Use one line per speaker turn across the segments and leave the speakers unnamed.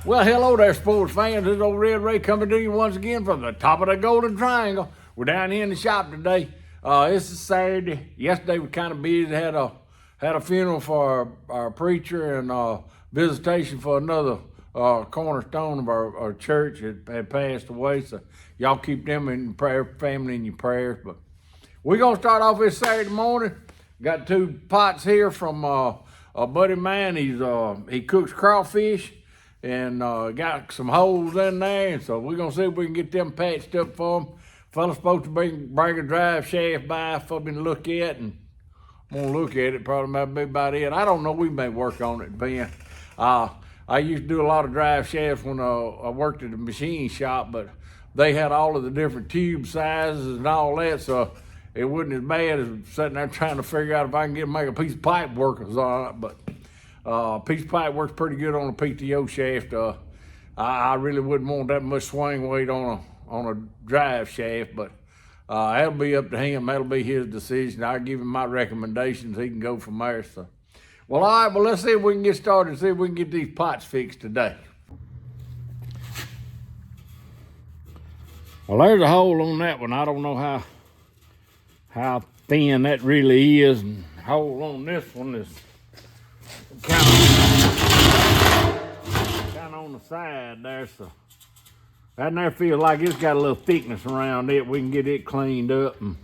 Well, hello there, sports fans. This is old Red Ray coming to you once again from the top of the Golden Triangle. We're down here in the shop today. This is Saturday. Yesterday we kind of busy. Had a funeral for our preacher and visitation for another cornerstone of our church that had passed away. So y'all keep them in prayer, family in your prayers. But we're gonna start off this Saturday morning. Got two pots here from a buddy of mine. He cooks crawfish and got some holes in there, and so we're gonna see if we can get them patched up for him. Fella's supposed to bring a drive shaft by for me to look at, and I'm gonna look at it. Probably might be about it. I don't know. We may work on it, Ben. I used to do a lot of drive shafts when I worked at the machine shop, but they had all of the different tube sizes and all that, so it wasn't as bad as sitting there trying to figure out if I can make a piece of pipe work on it. But piece of pipe works pretty good on a PTO shaft. I really wouldn't want that much swing weight on a drive shaft, but that'll be up to him. That'll be his decision. I'll give him my recommendations. He can go from there. So, well, all right. Well, let's see if we can get started. See if we can get these pots fixed today. Well, there's a hole on that one. I don't know how thin that really is, and the hole on this one is kind of on the side there, so that there feels like it's got a little thickness around it. We can get it cleaned up, and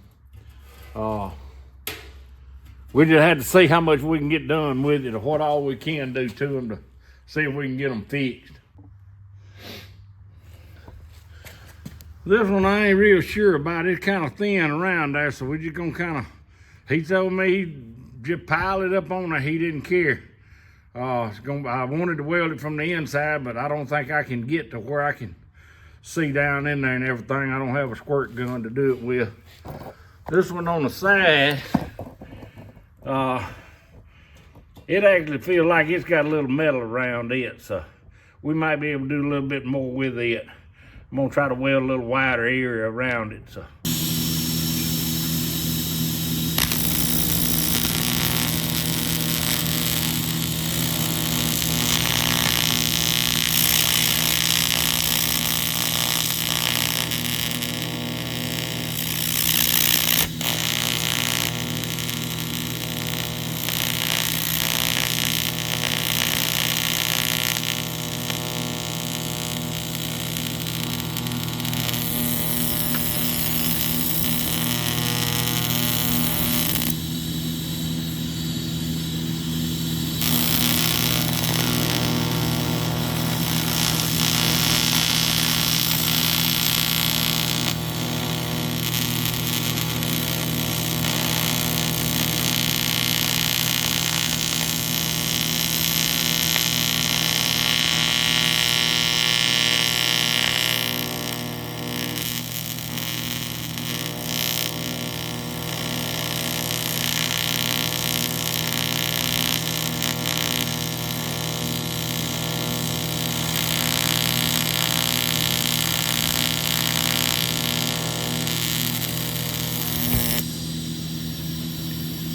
we just had to see how much we can get done with it, or what all we can do to them to see if we can get them fixed. This one I ain't real sure about. It's kind of thin around there, so we're just gonna he told me he'd just pile it up on there. He didn't care. I wanted to weld it from the inside, but I don't think I can get to where I can see down in there and everything. I don't have a squirt gun to do it with. This one on the side, it actually feels like it's got a little metal around it, so we might be able to do a little bit more with it. I'm gonna try to weld a little wider area around it. So.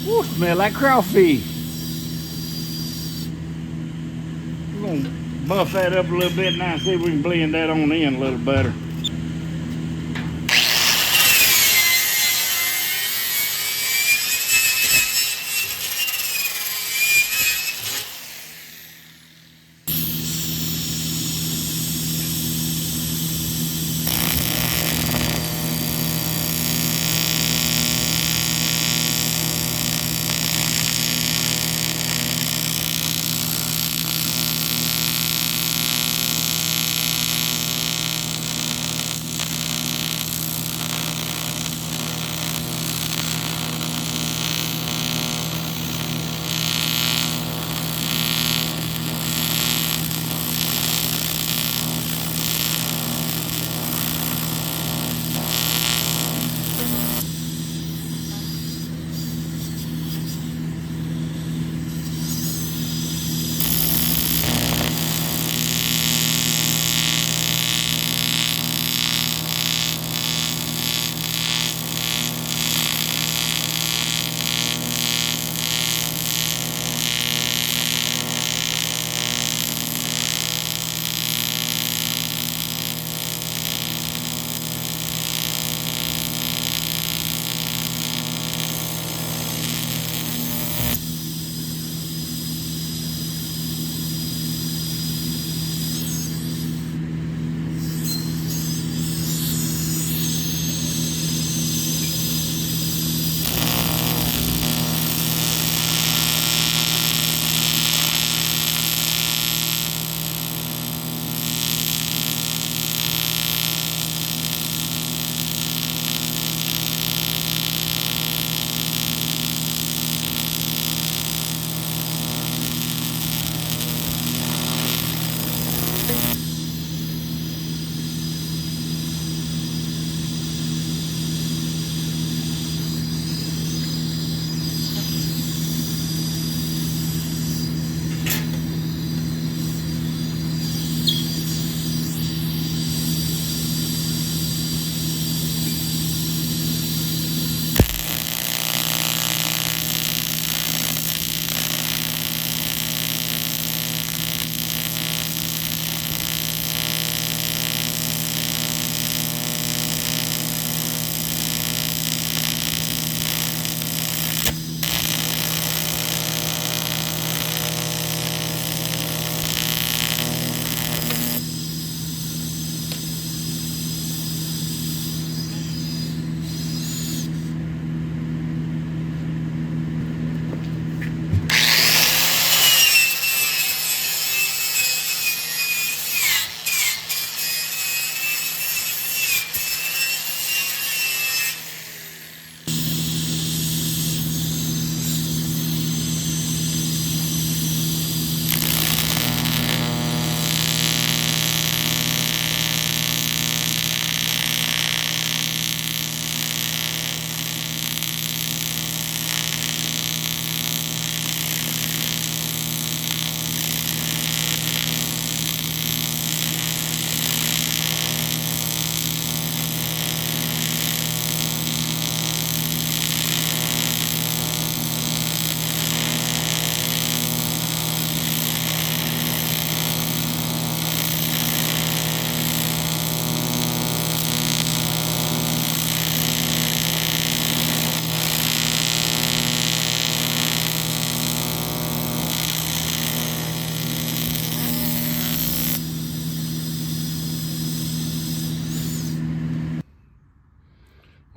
Ooh, smell like crawfish. We're gonna buff that up a little bit now and see if we can blend that on in a little better.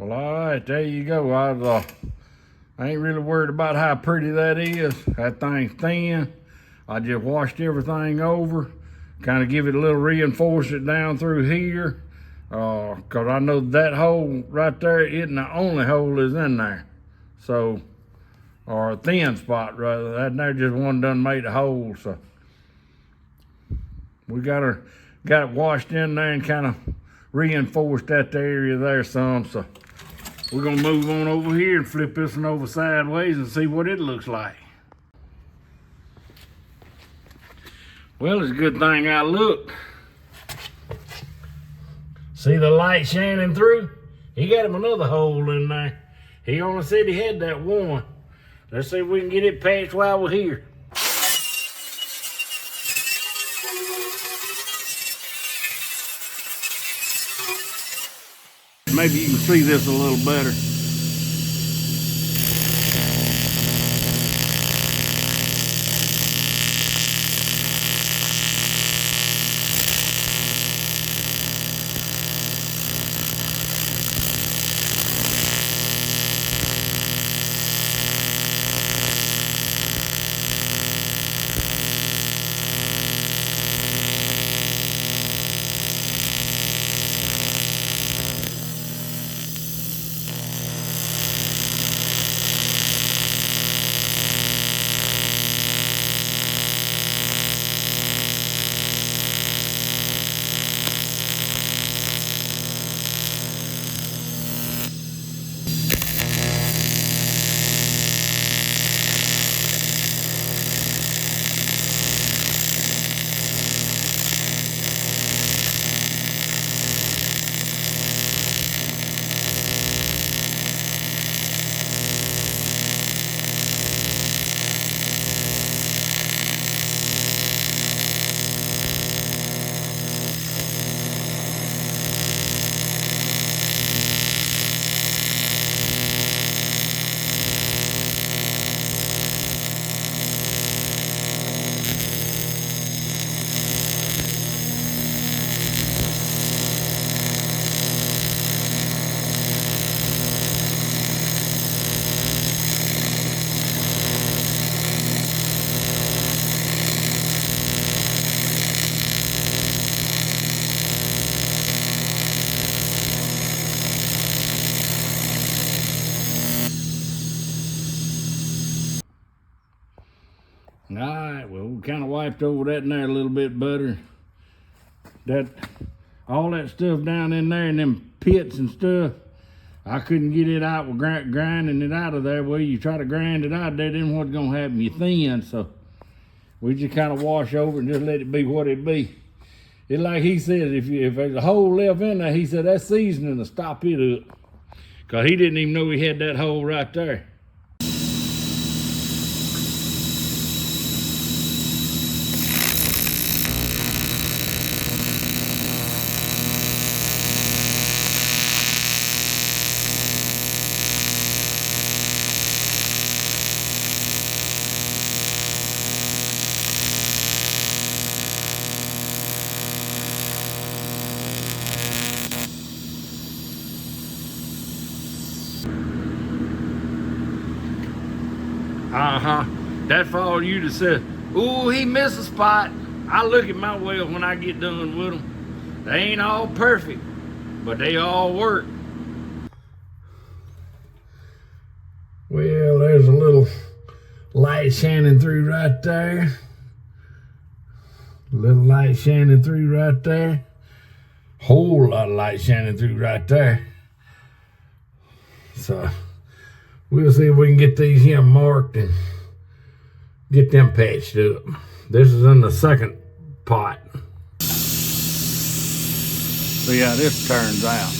Well, all right, there you go. I ain't really worried about how pretty that is. That thing's thin. I just washed everything over, kind of give it a little reinforcement down through here, because I know that hole right there isn't the only hole that's in there. So, or a thin spot rather. That there just one done made a hole. So we got it washed in there and kind of reinforced that area there some. So we're gonna move on over here and flip this one over sideways and see what it looks like. Well, it's a good thing I looked. See the light shining through? He got him another hole in there. He only said he had that one. Let's see if we can get it patched while we're here. Maybe you can see this a little better. All right, well, we kind of wiped over that in there a little bit better. All that stuff down in there and them pits and stuff, I couldn't get it out with grinding it out of there. Well, you try to grind it out there, then what's gonna happen? You're thin, so we just kind of wash over and just let it be what it be. It's like he said, if there's a hole left in there, he said that seasoning will stop it up. Cause he didn't even know he had that hole right there. That's for all you to say, ooh, he missed a spot. I look at my wells when I get done with them. They ain't all perfect, but they all work. Well, there's a little light shining through right there. A little light shining through right there. Whole lot of light shining through right there. So we'll see if we can get these here marked and get them patched up. This is in the second pot. See how this turns out.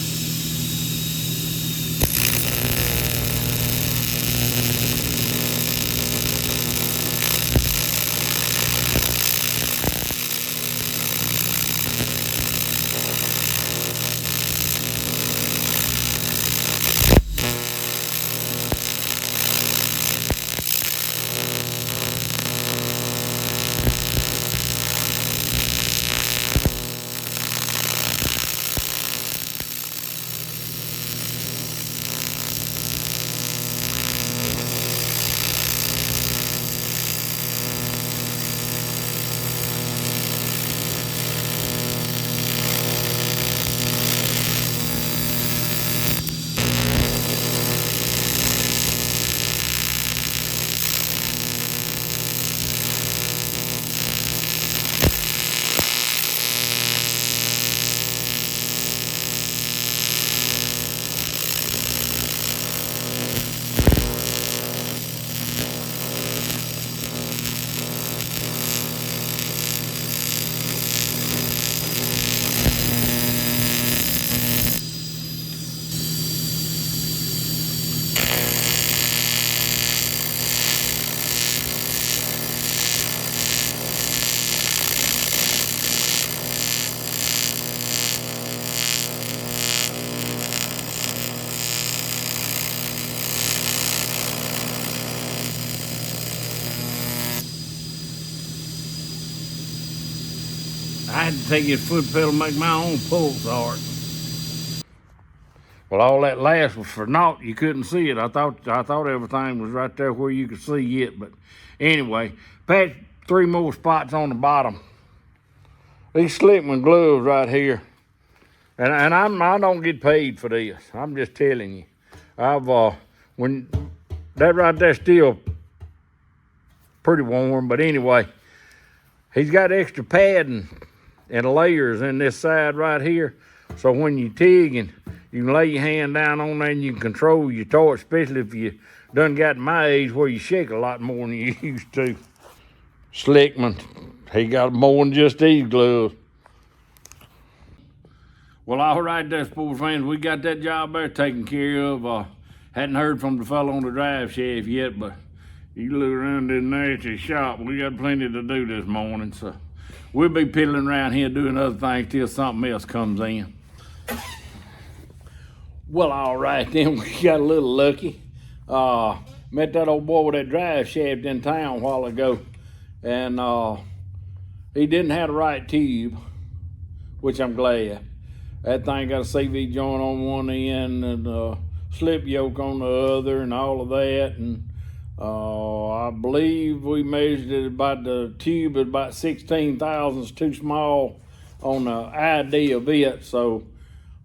take his foot pedal, make my own pull start. Well, all that last was for naught. You couldn't see it. I thought everything was right there where you could see it. But anyway, patched 3 more spots on the bottom. These Slickman gloves right here. And I don't get paid for this. I'm just telling you. When that right there's still pretty warm, but anyway, he's got extra padding and layers in this side right here. So when you're tigging, you can lay your hand down on there and you can control your torch, especially if you done got my age where you shake a lot more than you used to. Slickman, he got more than just these gloves. Well, all right there, sports fans, we got that job there taken care of. Hadn't heard from the fellow on the drive shaft yet, but you look around in there at the shop, we got plenty to do this morning, so we'll be piddling around here doing other things till something else comes in. Well, all right, then we got a little lucky. Met that old boy with that drive shaft in town a while ago, and he didn't have the right tube, which I'm glad. That thing got a CV joint on one end and a slip yoke on the other and all of that. And I believe we measured it about the tube at about 16 thousandths too small on the ID of it. So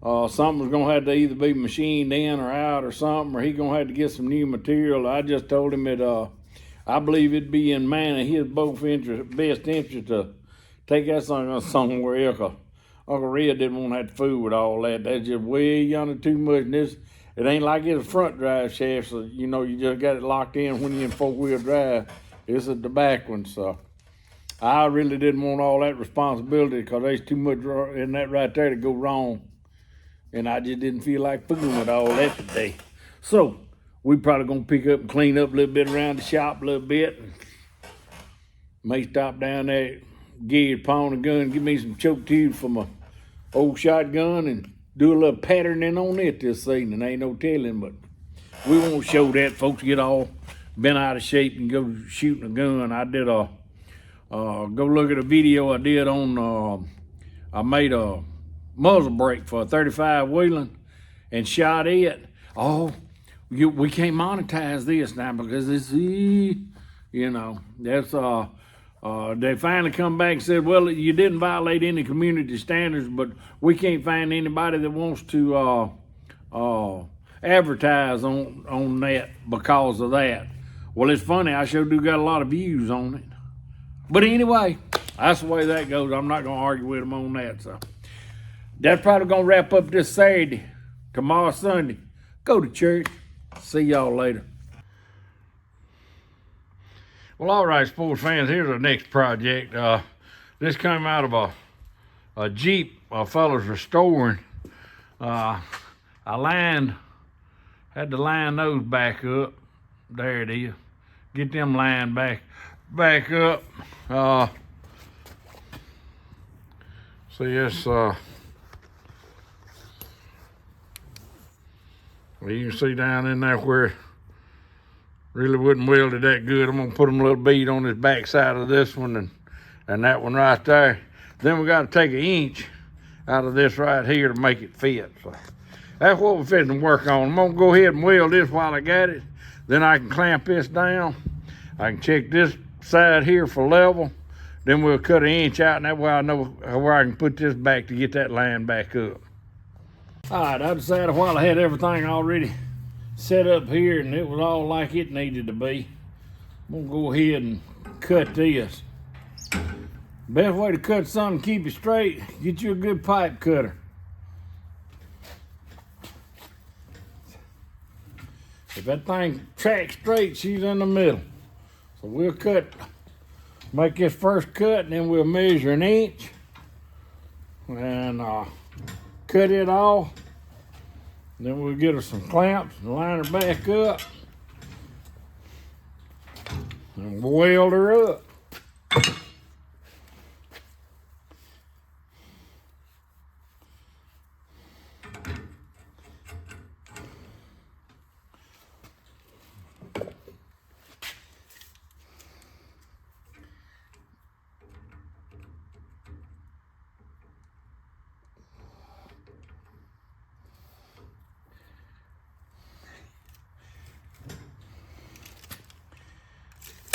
something's gonna have to either be machined in or out or something, or he's gonna have to get some new material. I just told him that I believe it'd be in man and his best interest to take that thing somewhere else. Uncle Red didn't want to have to fool with all that. That's just way under too much. And it ain't like it's a front drive shaft, so you know you just got it locked in when you're in 4-wheel drive. It's at the back one, so I really didn't want all that responsibility because there's too much in that right there to go wrong. And I just didn't feel like fooling with all that today. So we probably gonna pick up and clean up a little bit around the shop a little bit. May stop down there, get pawn a gun, give me some choke tubes for my old shotgun and do a little patterning on it this evening. Ain't no telling, but we won't show that. Folks get all bent out of shape and go shooting a gun. I did go look at a video I did on, I made a muzzle brake for a 35 Wheeling and shot it. Oh, we can't monetize this now because it's, you know, that's, they finally come back and said, well, you didn't violate any community standards, but we can't find anybody that wants to advertise on that because of that. Well, it's funny, I sure do got a lot of views on it. But anyway, that's the way that goes. I'm not gonna argue with them on that. So that's probably gonna wrap up this Saturday. Tomorrow, Sunday, go to church. See y'all later. Well, all right, sports fans, here's our next project. This came out of a Jeep a fella's restoring. I had to line those back up. There it is. Get them lined back up. See, it's, well, you can see down in there where really wouldn't weld it that good. I'm gonna put them a little bead on this back side of this one and that one right there. Then we gotta take 1 inch out of this right here to make it fit. So that's what we're fitting to work on. I'm gonna go ahead and weld this while I got it. Then I can clamp this down. I can check this side here for level. Then we'll cut 1 inch out, and that way I know where I can put this back to get that line back up. All right, I decided while I had everything already set up here and it was all like it needed to be, I'm gonna go ahead and cut this. Best way to cut something, keep it straight, get you a good pipe cutter. If that thing tracks straight, she's in the middle. So we'll make this first cut, and then we'll measure 1 inch and cut it off. Then we'll get her some clamps and line her back up and weld her up.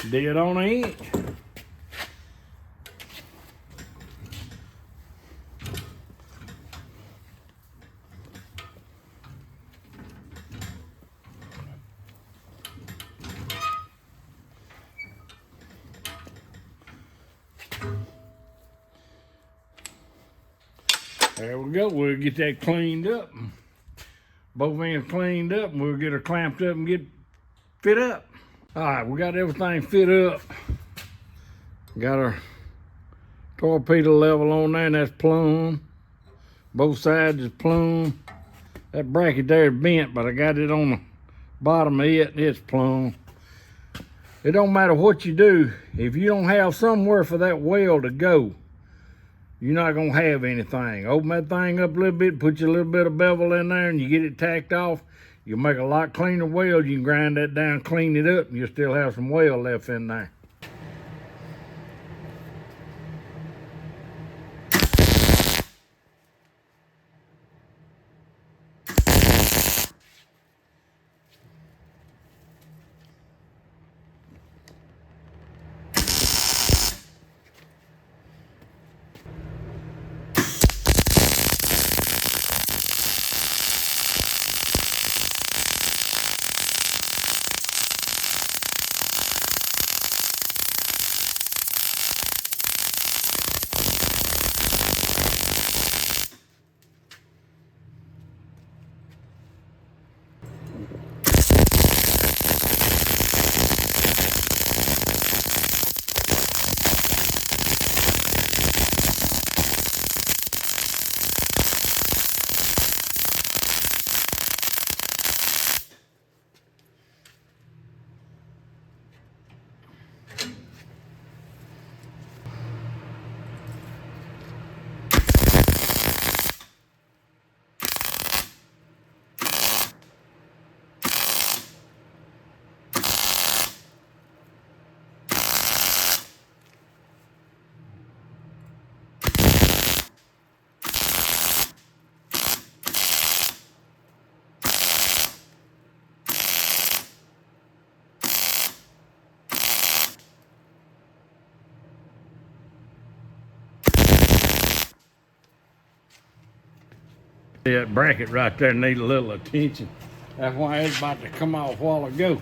Dead on the inch. There we go. We'll get that cleaned up. Both ends cleaned up, and we'll get her clamped up and get fit up. All right, we got everything fit up. Got our torpedo level on there, and that's plumb. Both sides is plumb. That bracket there is bent, but I got it on the bottom of it, and it's plumb. It don't matter what you do, if you don't have somewhere for that weld to go, you're not gonna have anything. Open that thing up a little bit, put your little bit of bevel in there, and you get it tacked off, you'll make a lot cleaner weld. You can grind that down, clean it up, and you'll still have some weld left in there. That bracket right there needs a little attention. That's why it's about to come off a while ago.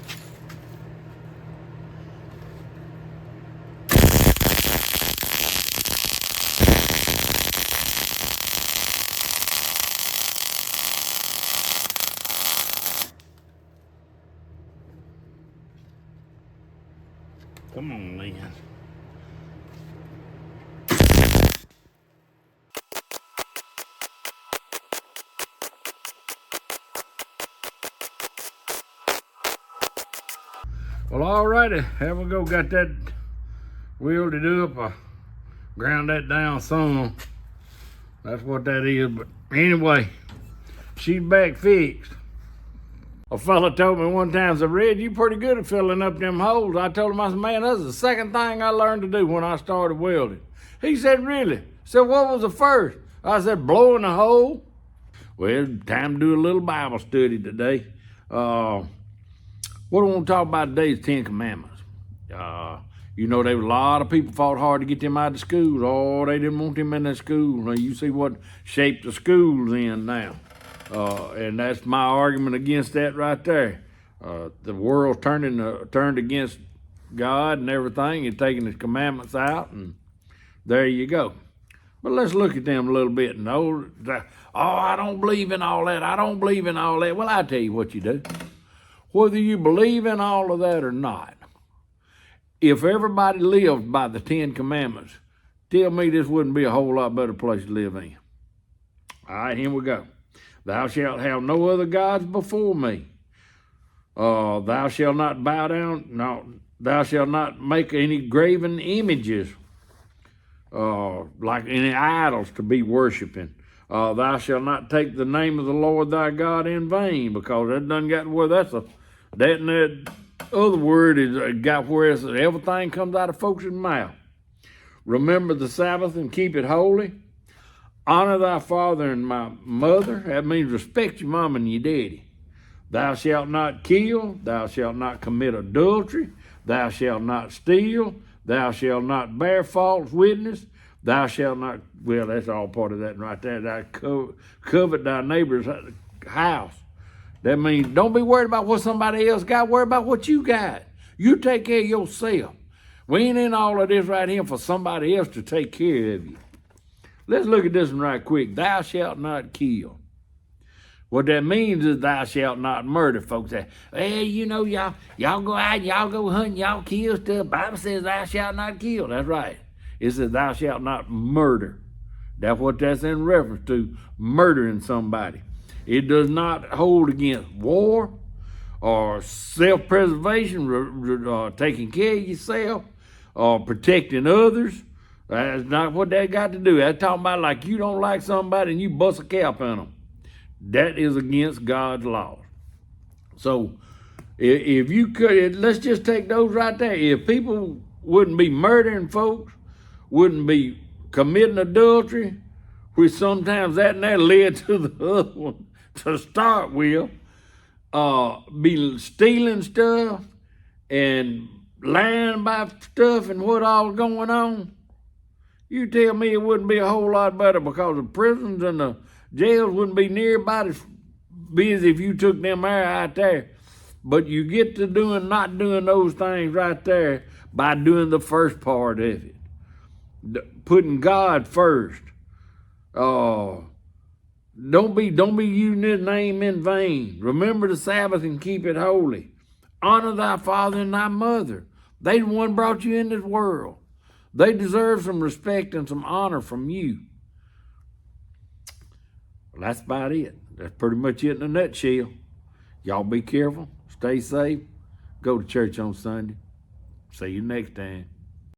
Come on, Leon. Well, alrighty, there we go. Got that welded up. I ground that down some. That's what that is. But anyway, she's back fixed. A fella told me one time, said, "Red, you pretty good at filling up them holes." I told him, I said, "Man, that's the second thing I learned to do when I started welding." He said, "Really?" I said, "What was the first?" I said, "Blowing a hole." Well, time to do a little Bible study today. What I want to talk about today is 10 Commandments. You know, there was a lot of people fought hard to get them out of schools. Oh, they didn't want them in that school. Now, you see what shape the school's in now. And that's my argument against that right there. The world's turned against God and everything and taking His commandments out, and there you go. But let's look at them a little bit. And I don't believe in all that. I don't believe in all that. Well, I tell you what you do. Whether you believe in all of that or not, if everybody lived by the 10 Commandments, tell me this wouldn't be a whole lot better place to live in. All right, here we go. Thou shalt have no other gods before me. Thou shalt not bow down. No, thou shalt not make any graven images, like any idols to be worshiping. Thou shalt not take the name of the Lord thy God in vain, because that done got where that and that other word is got where everything comes out of folks' mouth. Remember the Sabbath and keep it holy. Honor thy father and my mother. That means respect your mom and your daddy. Thou shalt not kill. Thou shalt not commit adultery. thou shalt not steal, thou shalt not bear false witness, thou shalt not, well, that's all part of that right there. Thou covet thy neighbor's house. That means don't be worried about what somebody else got, worry about what you got. You take care of yourself. We ain't in all of this right here for somebody else to take care of you. Let's look at this one right quick. Thou shalt not kill. What that means is thou shalt not murder. Folks say, hey, you know, y'all go out, y'all go hunting, y'all kill stuff. Bible says thou shalt not kill. That's right. It says thou shalt not murder. That's what that's in reference to, murdering somebody. It does not hold against war or self-preservation, taking care of yourself or protecting others. That's not what that got to do. That's talking about like you don't like somebody and you bust a cap on them. That is against God's law. So if you could, let's just take those right there. If people wouldn't be murdering folks, wouldn't be committing adultery, which sometimes that and that led to the other one to start with, be stealing stuff and lying about stuff and what all going on, you tell me it wouldn't be a whole lot better, because the prisons and the jails wouldn't be near about as busy if you took them out there. But you get to not doing those things right there by doing the first part of it. Putting God first. Don't be using his name in vain. Remember the Sabbath and keep it holy. Honor thy father and thy mother. They the one brought you in this world. They deserve some respect and some honor from you. Well, that's about it. That's pretty much it in a nutshell. Y'all be careful. Stay safe. Go to church on Sunday. See you next time.